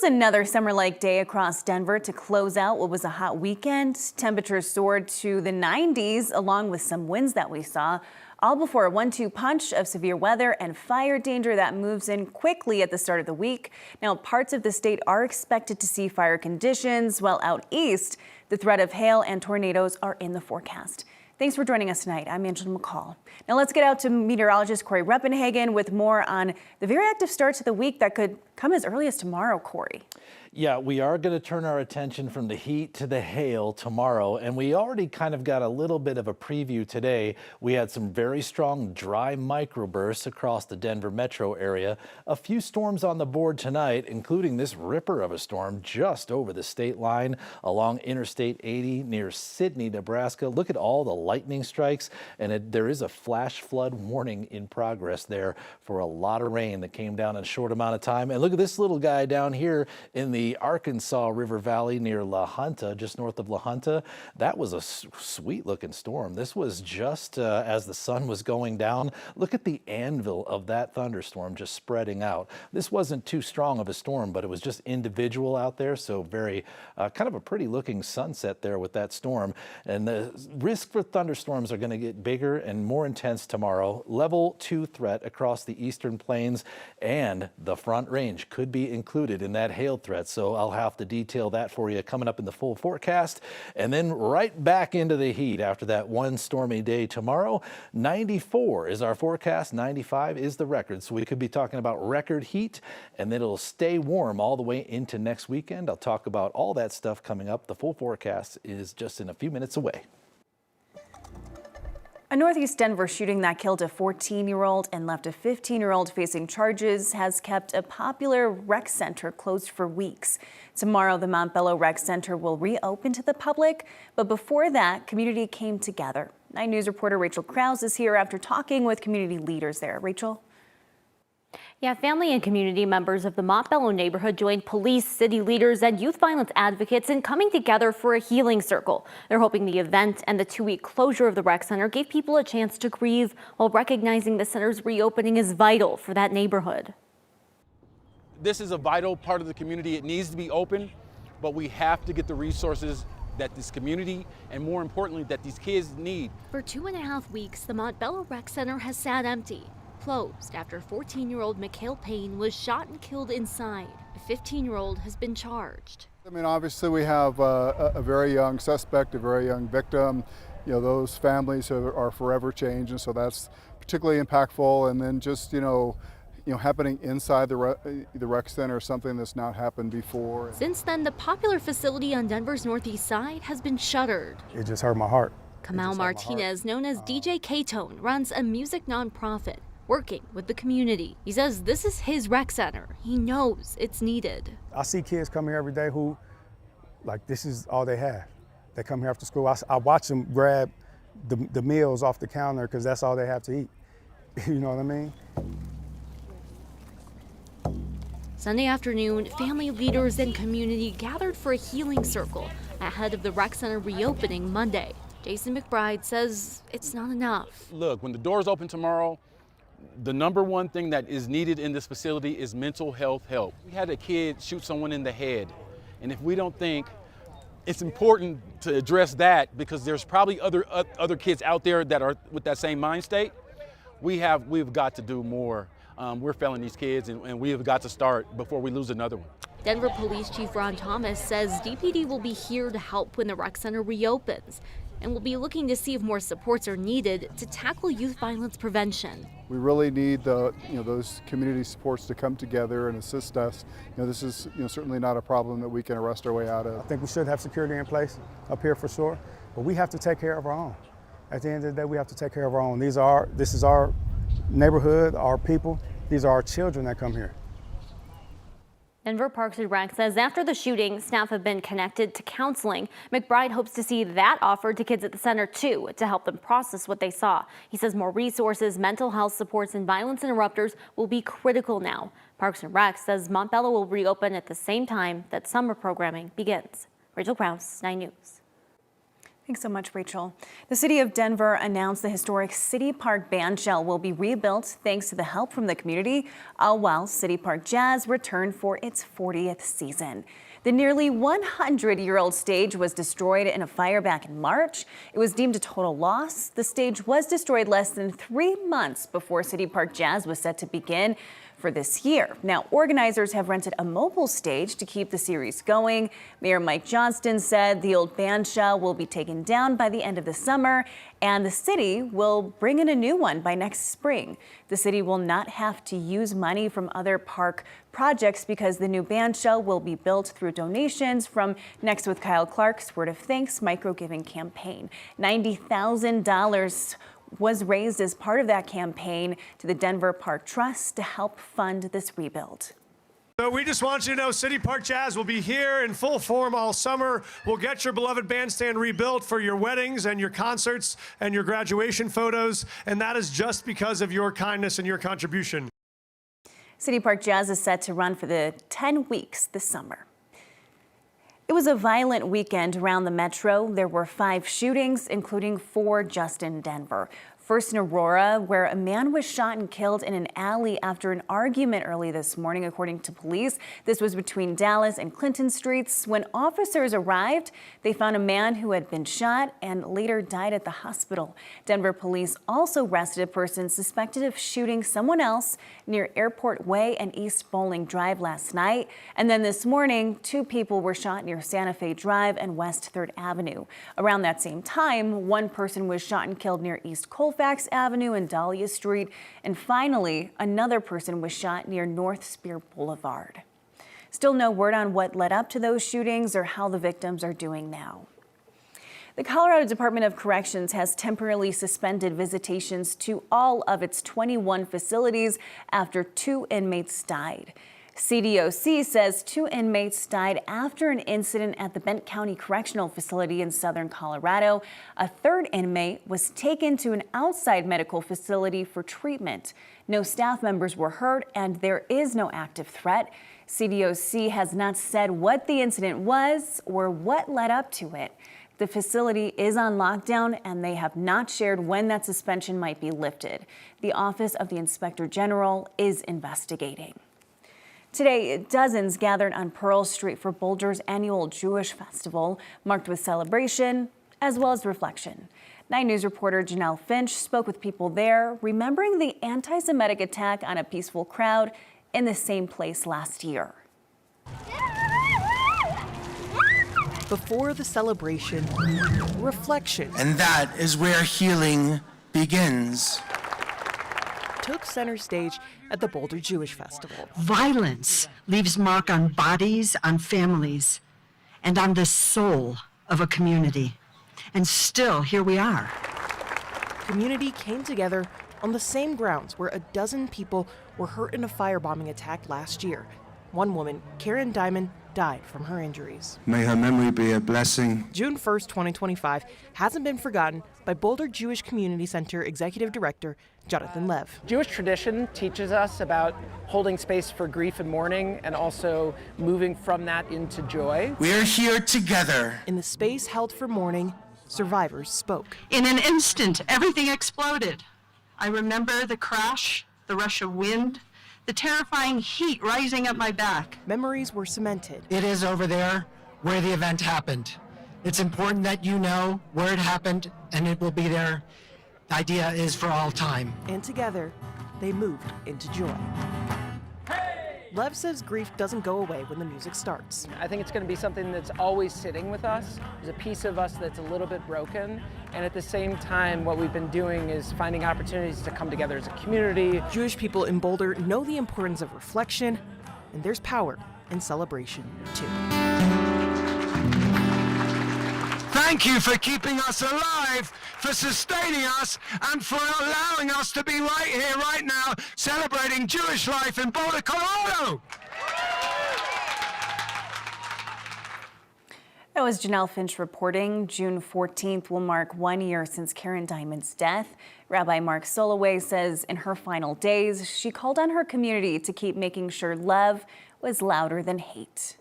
was another summer-like day across Denver to close out what was a hot weekend. Temperatures soared to the 90s along with some winds that we saw, all before a 1-2 punch of severe weather and fire danger that moves in quickly at the start of the week. Now, parts of the state are expected to see fire conditions, while out east, the threat of hail and tornadoes are in the forecast. Thanks for joining us tonight. I'm Angela McCall. Now let's get out to meteorologist Corey Reppenhagen with more on the very active start to the week that could come as early as tomorrow, Corey. Yeah, we are going to turn our attention from the heat to the hail tomorrow, and we already kind of got a little bit of a preview today. We had some very strong dry microbursts across the Denver metro area. A few storms on the board tonight, including this ripper of a storm just over the state line along Interstate 80 near Sidney, Nebraska. Look at all the lightning strikes, and there is a flash flood warning in progress there for a lot of rain that came down in a short amount of time. And look at this little guy down here in the Arkansas River Valley near La Junta, just north of La Junta. That was a sweet looking storm. This was just as the sun was going down. Look at the anvil of that thunderstorm just spreading out. This wasn't too strong of a storm, but it was just individual out there. So very kind of a pretty looking sunset there with that storm. And the risk for thunderstorms are going to get bigger and more intense tomorrow. Level 2 threat across the eastern plains, and the Front Range could be included in that hail threat. So I'll have to detail that for you coming up in the full forecast. And then right back into the heat after that one stormy day tomorrow. 94 is our forecast. 95 is the record. So we could be talking about record heat, and then it'll stay warm all the way into next weekend. I'll talk about all that stuff coming up. The full forecast is just in a few minutes away. A Northeast Denver shooting that killed a 14-year-old and left a 15-year-old facing charges has kept a popular rec center closed for weeks. Tomorrow, the Montbello Rec Center will reopen to the public, but before that, community came together. 9 News reporter Rachel Krause is here after talking with community leaders there. Rachel? Yeah, family and community members of the Montbello neighborhood joined police, city leaders, and youth violence advocates in coming together for a healing circle. They're hoping the event and the 2-week closure of the rec center gave people a chance to grieve while recognizing the center's reopening is vital for that neighborhood. This is a vital part of the community. It needs to be open, but we have to get the resources that this community, and more importantly, that these kids need. For 2.5 weeks, the Montbello Rec Center has sat empty. Closed after 14-year-old Mikhail Payne was shot and killed inside. A 15-year-old has been charged. I mean, obviously we have a very young suspect, a very young victim. You know, those families are forever changed, and so that's particularly impactful. And then just, happening inside the rec center is something that's not happened before. Since then, the popular facility on Denver's northeast side has been shuttered. It just hurt my heart. Kamal Martinez, known as DJ K-Tone, runs a music nonprofit working with the community. He says this is his rec center. He knows it's needed. I see kids come here every day who, like, this is all they have. They come here after school. I watch them grab the meals off the counter because that's all they have to eat. You know what I mean? Sunday afternoon, family leaders and community gathered for a healing circle ahead of the rec center reopening Monday. Jason McBride says it's not enough. Look, when the doors open tomorrow, the number one thing that is needed in this facility is mental health help. We had a kid shoot someone in the head, and if we don't think it's important to address that, because there's probably other kids out there that are with that same mind state, we've got to do more. We're failing these kids, and we have got to start before we lose another one. Denver Police Chief Ron Thomas says DPD will be here to help when the rec center reopens, and will be looking to see if more supports are needed to tackle youth violence prevention. We really need those community supports to come together and assist us. This is certainly not a problem that we can arrest our way out of. I think we should have security in place up here for sure, but we have to take care of our own. At the end of the day, we have to take care of our own. This is our neighborhood, our people. These are our children that come here. Denver Parks and Rec says after the shooting, staff have been connected to counseling. McBride hopes to see that offered to kids at the center too, to help them process what they saw. He says more resources, mental health supports, and violence interrupters will be critical now. Parks and Rec says Montbello will reopen at the same time that summer programming begins. Rachel Krause, 9 News. Thanks so much, Rachel. The city of Denver announced the historic City Park bandshell will be rebuilt thanks to the help from the community, all while City Park Jazz returned for its 40th season. The nearly 100-year-old stage was destroyed in a fire back in March. It was deemed a total loss. The stage was destroyed less than 3 months before City Park Jazz was set to begin for this year. Now, organizers have rented a mobile stage to keep the series going. Mayor Mike Johnston said the old bandshell will be taken down by the end of the summer, and the city will bring in a new one by next spring. The city will not have to use money from other park projects because the new bandshell will be built through donations from Next with Kyle Clark's Word of Thanks micro-giving campaign. $90,000 was raised as part of that campaign to the Denver Park Trust to help fund this rebuild. So we just want you to know City Park Jazz will be here in full form all summer. We'll get your beloved bandstand rebuilt for your weddings and your concerts and your graduation photos, and that is just because of your kindness and your contribution. City Park Jazz is set to run for the 10 weeks this summer. It was a violent weekend around the metro. There were 5 shootings, including 4 just in Denver. First in Aurora, where a man was shot and killed in an alley after an argument early this morning, according to police. This was between Dallas and Clinton Streets. When officers arrived, they found a man who had been shot and later died at the hospital. Denver police also arrested a person suspected of shooting someone else near Airport Way and East Bowling Drive last night. And then this morning, 2 people were shot near Santa Fe Drive and West 3rd Avenue. Around that same time, 1 person was shot and killed near East Colfax Avenue and Dahlia Street. And finally, another person was shot near North Spear Boulevard. Still no word on what led up to those shootings or how the victims are doing now. The Colorado Department of Corrections has temporarily suspended visitations to all of its 21 facilities after 2 inmates died. CDOC says 2 inmates died after an incident at the Bent County Correctional Facility in southern Colorado. A 3rd inmate was taken to an outside medical facility for treatment. No staff members were hurt and there is no active threat. CDOC has not said what the incident was or what led up to it. The facility is on lockdown and they have not shared when that suspension might be lifted. The Office of the Inspector General is investigating. Today, dozens gathered on Pearl Street for Boulder's annual Jewish festival, marked with celebration as well as reflection. 9 News reporter Janelle Finch spoke with people there, remembering the anti-Semitic attack on a peaceful crowd in the same place last year. Before the celebration, reflection And that is where healing begins. took center stage at the Boulder Jewish Festival. Violence leaves mark on bodies, on families, and on the soul of a community. And still, here we are. Community came together on the same grounds where a dozen people were hurt in a firebombing attack last year. One woman, Karen Diamond, died from her injuries. May her memory be a blessing. June 1st, 2025 hasn't been forgotten by Boulder Jewish Community Center Executive Director Jonathan Lev. Jewish tradition teaches us about holding space for grief and mourning and also moving from that into joy. We're here together. In the space held for mourning, survivors spoke. In an instant, everything exploded. I remember the crash, the rush of wind, the terrifying heat rising up my back. Memories were cemented. It is over there where the event happened. It's important that you know where it happened, and it will be there. The idea is for all time. And together, they moved into joy. Lev says grief doesn't go away when the music starts. I think it's going to be something that's always sitting with us. There's a piece of us that's a little bit broken. And at the same time, what we've been doing is finding opportunities to come together as a community. Jewish people in Boulder know the importance of reflection, and there's power in celebration, too. Thank you for keeping us alive, for sustaining us, and for allowing us to be right here, right now, celebrating Jewish life in Boulder, Colorado. That was Janelle Finch reporting. June 14th will mark 1 year since Karen Diamond's death. Rabbi Mark Soloway says in her final days, she called on her community to keep making sure love was louder than hate.